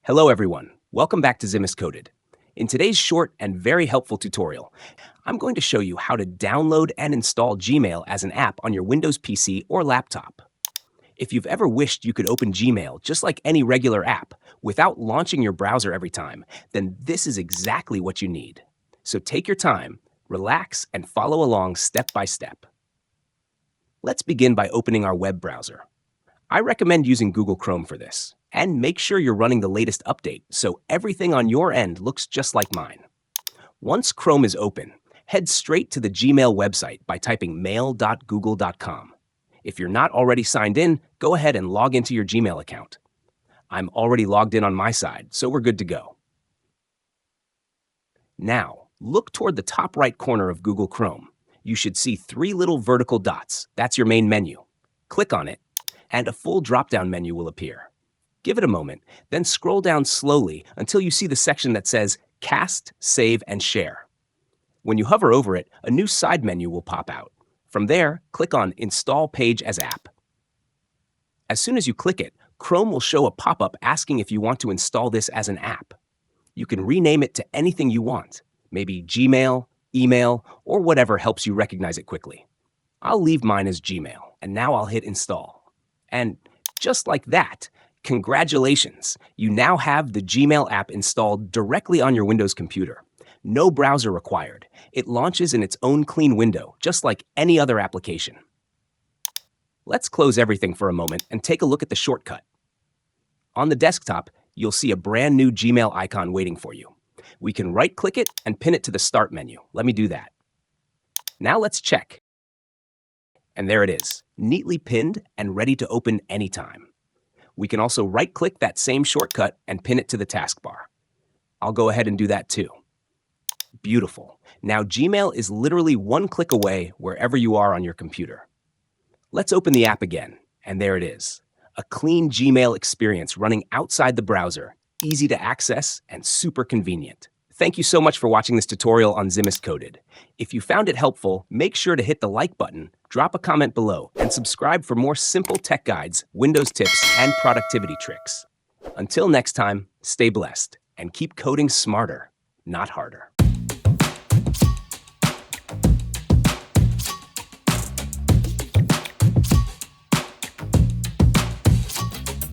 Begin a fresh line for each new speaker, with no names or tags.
Hello everyone, welcome back to Zimist Coded. In today's short and very helpful tutorial, I'm going to show you how to download and install Gmail as an app on your Windows PC or laptop. If you've ever wished you could open Gmail just like any regular app without launching your browser every time, then this is exactly what you need. So take your time, relax, and follow along step by step. Let's begin by opening our web browser. I recommend using Google Chrome for this, and make sure you're running the latest update so everything on your end looks just like mine. Once Chrome is open, head straight to the Gmail website by typing mail.google.com. If you're not already signed in, go ahead and log into your Gmail account. I'm already logged in on my side, so we're good to go. Now, look toward the top right corner of Google Chrome. You should see three little vertical dots. That's your main menu. Click on it, and a full drop-down menu will appear. Give it a moment, then scroll down slowly until you see the section that says Cast, Save, and Share. When you hover over it, a new side menu will pop out. From there, click on Install Page as App. As soon as you click it, Chrome will show a pop-up asking if you want to install this as an app. You can rename it to anything you want, maybe Gmail, email, or whatever helps you recognize it quickly. I'll leave mine as Gmail, and now I'll hit Install. And just like that, congratulations! You now have the Gmail app installed directly on your Windows computer. No browser required. It launches in its own clean window, just like any other application. Let's close everything for a moment and take a look at the shortcut. On the desktop, you'll see a brand new Gmail icon waiting for you. We can right-click it and pin it to the Start menu. Let me do that. Now let's check. And there it is, neatly pinned and ready to open anytime. We can also right-click that same shortcut and pin it to the taskbar. I'll go ahead and do that too. Beautiful. Now Gmail is literally one click away wherever you are on your computer. Let's open the app again, and there it is. A clean Gmail experience running outside the browser, easy to access and super convenient. Thank you so much for watching this tutorial on Zimist Coded. If you found it helpful, make sure to hit the like button, drop a comment below, and subscribe for more simple tech guides, Windows tips, and productivity tricks. Until next time, stay blessed and keep coding smarter, not harder.